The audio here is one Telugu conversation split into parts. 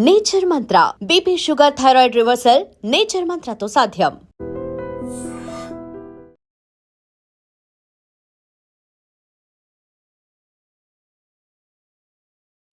Nature Mantra BP sugar thyroid reversal Nature మంత్రతో సాధ్యం.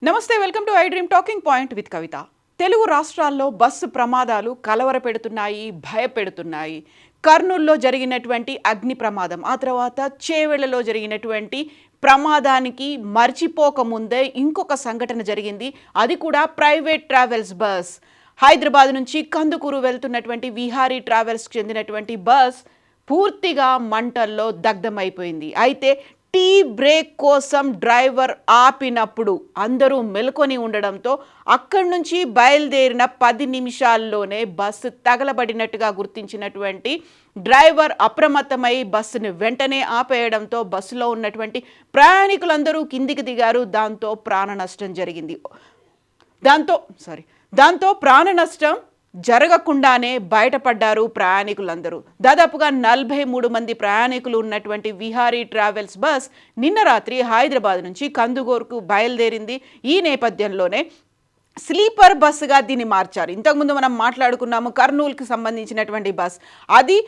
నమస్తే, welcome to iDream talking point with Kavitha. Telugu రాష్ట్రాల్లో బస్సు ప్రమాదాలు కలవరపెడుతున్నాయి, భయపెడుతున్నాయి. కర్నూలులో జరిగినటువంటి అగ్ని ప్రమాదం, ఆ తర్వాత చేవెళ్లలో జరిగినటువంటి ప్రమాదానికి మర్చిపోకముందే ఇంకొక సంఘటన జరిగింది. అది కూడా ప్రైవేట్ ట్రావెల్స్ బస్. హైదరాబాద్ నుంచి కందుకూరు వెళ్తున్నటువంటి విహారీ ట్రావెల్స్కి చెందినటువంటి బస్ పూర్తిగా మంటల్లో దగ్ధమైపోయింది. అయితే టీ బ్రేక్ కోసం డ్రైవర్ ఆపినప్పుడు అందరూ మెలుకొని ఉండడంతో అక్కడి నుంచి బయలుదేరిన 10 నిమిషాల్లోనే బస్సు తగలబడినట్టుగా గుర్తించినటువంటి డ్రైవర్ అప్రమత్తమై బస్సును వెంటనే ఆపేయడంతో బస్సులో ఉన్నటువంటి ప్రయాణికులందరూ కిందికి దిగారు. దాంతో ప్రాణ నష్టం జరిగింది. దాంతో ప్రాణ నష్టం జరగకుండానే బయటపడ్డారు ప్రయాణికులందరూ. దాదాపుగా 43 మంది ప్రయాణికులు ఉన్నటువంటి విహారీ ట్రావెల్స్ బస్ నిన్న రాత్రి హైదరాబాద్ నుంచి కందుకూరుకు బయలుదేరింది. ఈ నేపథ్యంలోనే స్లీపర్ బస్సుగా దీన్ని మార్చారు. ఇంతకుముందు మనం మాట్లాడుకున్నాము కర్నూలుకి సంబంధించినటువంటి బస్, అది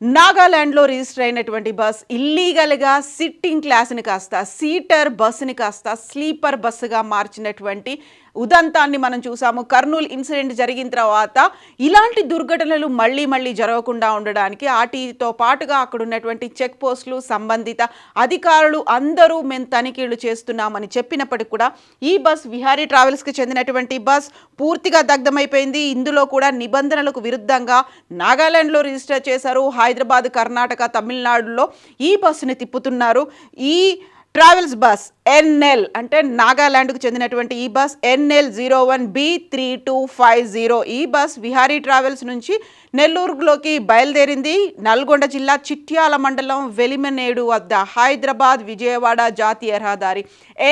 నాగాలాండ్లో రిజిస్టర్ అయినటువంటి బస్ ఇల్లీగల్గా సిట్టింగ్ క్లాస్ని కాస్త సీటర్ బస్సుని కాస్త స్లీపర్ బస్సుగా మార్చినటువంటి ఉదంతాన్ని మనం చూసాము. కర్నూలు ఇన్సిడెంట్ జరిగిన తర్వాత ఇలాంటి దుర్ఘటనలు మళ్ళీ జరగకుండా ఉండడానికి ఆర్టీతో పాటుగా అక్కడ ఉన్నటువంటి చెక్ పోస్టులు, సంబంధిత అధికారులు అందరూ మేము తనిఖీలు చేస్తున్నామని చెప్పినప్పటికీ కూడా ఈ బస్ విహారీ ట్రావెల్స్కి చెందినటువంటి బస్ పూర్తిగా దగ్ధమైపోయింది. ఇందులో కూడా నిబంధనలకు విరుద్ధంగా నాగాలాండ్లో రిజిస్టర్ చేశారు. హైదరాబాద్, కర్ణాటక, తమిళనాడులో ఈ బస్సుని తిప్పుతున్నారు. ఈ ట్రావెల్స్ బస్ NL అంటే నాగాలాండ్కు చెందినటువంటి ఈ బస్ NL01B3250. ఈ బస్ విహారీ ట్రావెల్స్ నుంచి నెల్లూరులోకి బయలుదేరింది. నల్గొండ జిల్లా చిట్యాల మండలం వెలిమనేడు వద్ద హైదరాబాద్ విజయవాడ జాతీయ రహదారి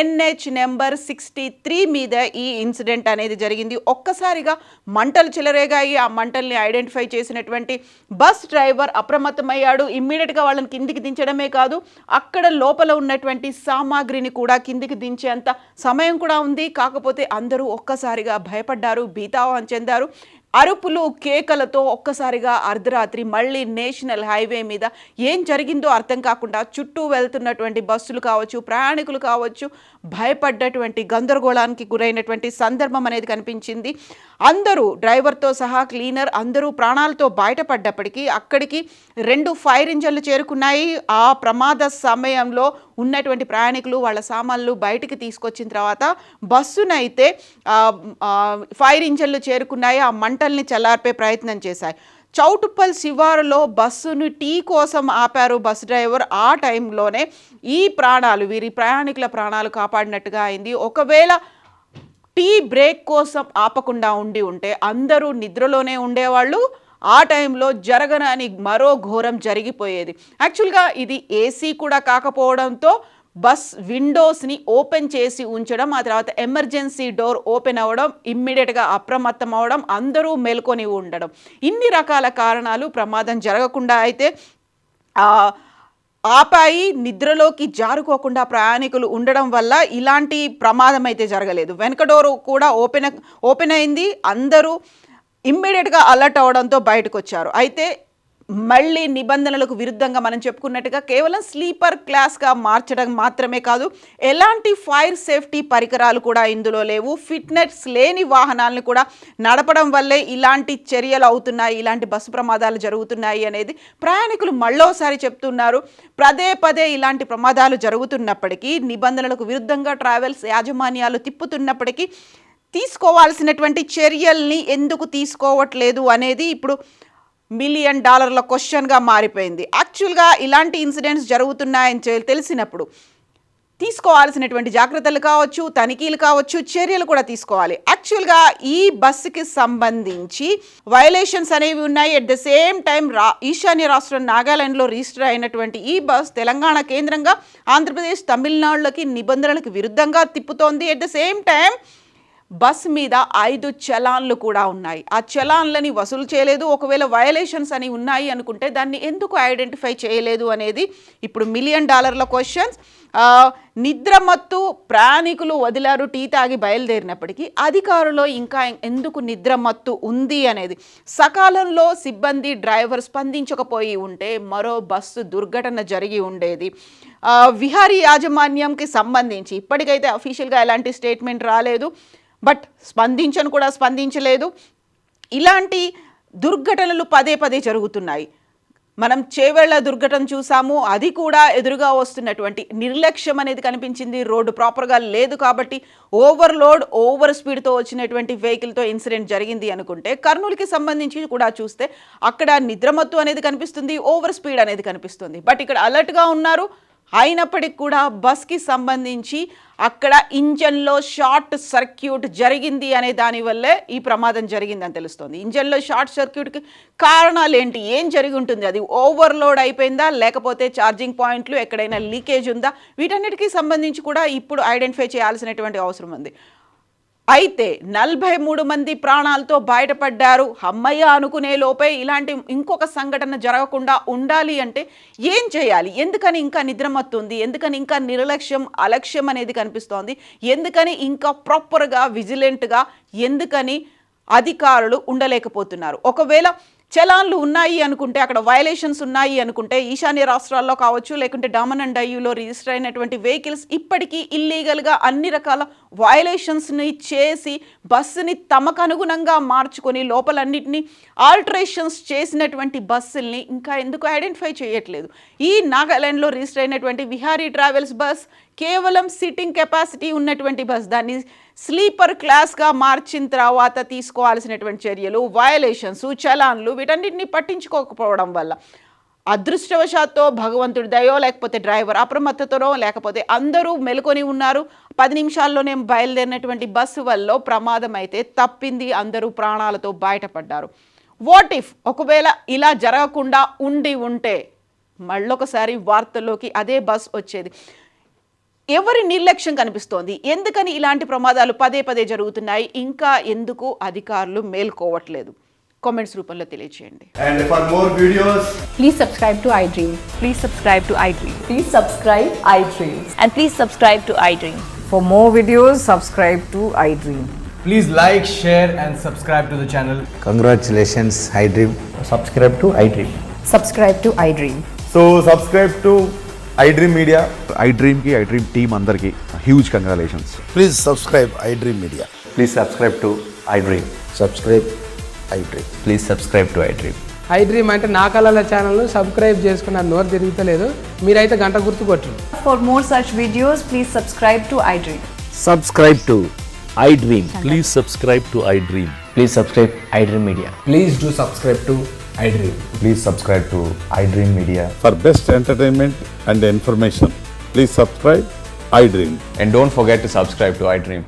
NH నెంబర్ 63 మీద ఈ ఇన్సిడెంట్ అనేది జరిగింది. ఒక్కసారిగా మంటలు చెలరేగాయి. ఆ మంటల్ని ఐడెంటిఫై చేసినటువంటి బస్ డ్రైవర్ అప్రమత్తమయ్యాడు. ఇమ్మీడియట్గా వాళ్ళని కిందికి దించడమే కాదు, అక్కడ లోపల ఉన్నటువంటి సామాగ్రిని కూడా కిందికి దించేంత సమయం కూడా ఉంది. కాకపోతే అందరూ ఒక్కసారిగా భయపడ్డారు, భీతావహం చెందారు. అరుపులు, కేకలతో ఒక్కసారిగా అర్ధరాత్రి మళ్ళీ నేషనల్ హైవే మీద ఏం జరిగిందో అర్థం కాకుండా చుట్టూ వెళ్తున్నటువంటి బస్సులు కావచ్చు, ప్రయాణికులు కావచ్చు, భయపడ్డటువంటి గందరగోళానికి గురైనటువంటి సందర్భం అనేది కనిపించింది. అందరూ డ్రైవర్తో సహా క్లీనర్ అందరూ ప్రాణాలతో బయటపడ్డప్పటికీ అక్కడికి 2 ఫైర్ ఇంజన్లు చేరుకున్నాయి. ఆ ప్రమాద సమయంలో ఉన్నటువంటి ప్రయాణికులు వాళ్ళ సామాన్లు బయటికి తీసుకొచ్చిన తర్వాత బస్సునైతే ఫైర్ ఇంజన్లు చేరుకున్నాయి. ఆ మంటల్ని చల్లార్పే ప్రయత్నం చేశాయి. చౌటుప్పల్ శివారులో బస్సును టీ కోసం ఆపారు బస్ డ్రైవర్. ఆ టైంలోనే వీరి ప్రయాణికుల ప్రాణాలు కాపాడినట్టుగా అయింది. ఒకవేళ టీ బ్రేక్ కోసం ఆపకుండా ఉంటే అందరూ నిద్రలోనే ఉండేవాళ్ళు. ఆ టైంలో జరగనని మరో ఘోరం జరిగిపోయేది. యాక్చువల్గా ఇది ఏసీ కూడా కాకపోవడంతో బస్ విండోస్ని ఓపెన్ చేసి ఉంచడం, ఆ తర్వాత ఎమర్జెన్సీ డోర్ ఓపెన్ అవ్వడం, ఇమ్మీడియట్గా అప్రమత్తం అవ్వడం, అందరూ మేల్కొని ఉండడం, ఇన్ని రకాల కారణాలు ప్రమాదం జరగకుండా అయితే ఆపాయి. నిద్రలోకి జారుకోకుండా ప్రయాణికులు ఉండడం వల్ల ఇలాంటి ప్రమాదం అయితే జరగలేదు. వెనక డోరు కూడా ఓపెన్ అయింది. అందరూ ఇమ్మీడియట్గా అలర్ట్ అవ్వడంతో బయటకు వచ్చారు. అయితే మళ్ళీ నిబంధనలకు విరుద్ధంగా మనం చెప్పుకున్నట్టుగా కేవలం స్లీపర్ క్లాస్గా మార్చడం మాత్రమే కాదు, ఎలాంటి ఫైర్ సేఫ్టీ పరికరాలు కూడా ఇందులో లేవు. ఫిట్నెస్ లేని వాహనాలను కూడా నడపడం వల్లే ఇలాంటి చర్యలు అవుతున్నాయి, ఇలాంటి బస్సు ప్రమాదాలు జరుగుతున్నాయి అనేది ప్రయాణికులు మళ్ళోసారి చెప్తున్నారు. పదే ఇలాంటి ప్రమాదాలు జరుగుతున్నప్పటికీ, నిబంధనలకు విరుద్ధంగా ట్రావెల్స్ యాజమాన్యాలు తిప్పుతున్నప్పటికీ తీసుకోవాల్సినటువంటి చర్యల్ని ఎందుకు తీసుకోవట్లేదు అనేది ఇప్పుడు $1 మిలియన్ క్వశ్చన్గా మారిపోయింది. యాక్చువల్గా ఇలాంటి ఇన్సిడెంట్స్ జరుగుతున్నాయని తెలిసినప్పుడు తీసుకోవాల్సినటువంటి జాగ్రత్తలు కావచ్చు, తనిఖీలు కావచ్చు, చర్యలు కూడా తీసుకోవాలి. యాక్చువల్గా ఈ బస్సుకి సంబంధించి వైలేషన్స్ అనేవి ఉన్నాయి. అట్ ద సేమ్ టైం ఈశాన్య రాష్ట్రం నాగాలాండ్లో రిజిస్టర్ అయినటువంటి ఈ బస్ తెలంగాణ కేంద్రంగా ఆంధ్రప్రదేశ్, తమిళనాడులోకి నిబంధనలకు విరుద్ధంగా తిప్పుతోంది. At the same time bus మీద 5 చలాన్లు కూడా ఉన్నాయి. ఆ చలాన్లని వసూలు చేయలేదు. ఒకవేళ వయలేషన్స్ అని ఉన్నాయి అనుకుంటే దాన్ని ఎందుకు ఐడెంటిఫై చేయలేదు అనేది ఇప్పుడు $1 మిలియన్ క్వశ్చన్స్. నిద్రమత్తు ప్రయాణికులు వదిలారు టీ తాగి బయలుదేరినప్పటికీ అధికారులు ఇంకా ఎందుకు నిద్రమత్తు ఉంది అనేది. సకాలంలో సిబ్బంది డ్రైవర్ స్పందించకపోయి ఉంటే మరో బస్సు దుర్ఘటన జరిగి ఉండేది. విహారీ యాజమాన్యంకి సంబంధించి ఇప్పటికైతే అఫీషియల్గా ఎలాంటి స్టేట్మెంట్ రాలేదు, బట్ స్పందించలేదు. ఇలాంటి దుర్ఘటనలు పదే పదే జరుగుతున్నాయి. మనం చేవేళ్ల దుర్ఘటన చూసాము, అది కూడా ఎదురుగా వస్తున్నటువంటి నిర్లక్ష్యం అనేది కనిపించింది. రోడ్డు ప్రాపర్గా లేదు కాబట్టి ఓవర్లోడ్ ఓవర్ స్పీడ్తో వచ్చినటువంటి వెహికల్తో ఇన్సిడెంట్ జరిగింది అనుకుంటే, కర్నూలుకి సంబంధించి కూడా చూస్తే అక్కడ నిద్రమత్తు అనేది కనిపిస్తుంది, ఓవర్ స్పీడ్ అనేది కనిపిస్తుంది. బట్ ఇక్కడ అలర్ట్గా ఉన్నారు. అయినప్పటికీ కూడా బస్కి సంబంధించి అక్కడ ఇంజన్లో షార్ట్ సర్క్యూట్ జరిగింది అనే దానివల్లే ఈ ప్రమాదం జరిగిందని తెలుస్తుంది. ఇంజన్లో షార్ట్ సర్క్యూట్కి కారణాలు ఏంటి, ఏం జరిగి ఉంటుంది, అది ఓవర్లోడ్ అయిపోయిందా లేకపోతే ఛార్జింగ్ పాయింట్లు ఎక్కడైనా లీకేజ్ ఉందా, వీటన్నిటికీ సంబంధించి కూడా ఇప్పుడు ఐడెంటిఫై చేయాల్సినటువంటి అవసరం ఉంది. అయితే 43 మంది ప్రాణాలతో బయటపడ్డారు. అమ్మయ్య అనుకునే లోపే ఇలాంటి ఇంకొక సంఘటన జరగకుండా ఉండాలి అంటే ఏం చేయాలి? ఎందుకని ఇంకా నిద్రమత్తుంది? ఎందుకని ఇంకా నిర్లక్ష్యం అలక్ష్యం అనేది కనిపిస్తోంది? ఎందుకని ఇంకా ప్రాపర్గా విజిలెంట్గా ఎందుకని అధికారులు ఉండలేకపోతున్నారు? ఒకవేళ చలాన్లు ఉన్నాయి అనుకుంటే, అక్కడ వయలేషన్స్ ఉన్నాయి అనుకుంటే, ఈశాన్య రాష్ట్రాల్లో కావచ్చు లేకుంటే డామన్ అండ్ డయ్యూలో రిజిస్టర్ అయినటువంటి వెహికల్స్ ఇప్పటికీ ఇల్లీగల్గా అన్ని రకాల వయలేషన్స్ని చేసి బస్సుని తమకు అనుగుణంగా మార్చుకొని లోపలన్నింటినీ ఆల్టరేషన్స్ చేసినటువంటి బస్సుల్ని ఇంకా ఎందుకు ఐడెంటిఫై చేయట్లేదు? ఈ నాగాలాండ్లో రిజిస్టర్ అయినటువంటి విహారీ ట్రావెల్స్ బస్ కేవలం సిట్టింగ్ కెపాసిటీ ఉన్నటువంటి బస్, దాన్ని స్లీపర్ క్లాస్గా మార్చిన తర్వాత తీసుకోవాల్సినటువంటి చర్యలు, వయలేషన్స్, చలాన్లు వీటన్నిటిని పట్టించుకోకపోవడం వల్ల అదృష్టవశాత్తు భగవంతుడి దయో లేకపోతే డ్రైవర్ అప్రమత్తతోనో లేకపోతే అందరూ మెలుకొని ఉన్నారు, 10 నిమిషాల్లోనే బయలుదేరినటువంటి బస్సు వల్ల ప్రమాదం అయితే తప్పింది. అందరూ ప్రాణాలతో బయటపడ్డారు. వాట్ ఇఫ్ ఒకవేళ ఇలా జరగకుండా ఉంటే మళ్ళొకసారి వార్తల్లోకి అదే బస్ వచ్చేది? ఎవరి నిర్లక్ష్యం కనిపిస్తోంది? ఎందుకని ఇలాంటి ప్రమాదాలు పదే పదే జరుగుతున్నాయి? ఇంకా ఎందుకు అధికారులు మేల్కోవట్లేదు? కామెంట్స్ రూపంలో తెలియజేయండి. And for more videos, Please subscribe to iDream. Please subscribe to iDream. Please subscribe iDream. And please subscribe to iDream. For more videos, subscribe to iDream. please like, share and subscribe to the channel. Congratulations, iDream. Subscribe to iDream. Subscribe to iDream. So subscribe to iDream Media. iDream की iDream team अंदर की huge congratulations. Please subscribe iDream Media. Please subscribe to iDream. Subscribe iDream. Please subscribe to iDream. iDream అంటే నా కళల ఛానల్ను సబ్స్క్రైబ్ చేసుకున్న నోరు తిరుగుతలేదు, మీరైతే గంట గుర్తు కొట్టండి. For more such videos, please subscribe to iDream. Subscribe to iDream. Please subscribe to iDream. Please subscribe iDream Media. Please do subscribe to iDream. Please subscribe to iDream Media. For best entertainment and information, please subscribe iDream. And don't forget to subscribe to iDream.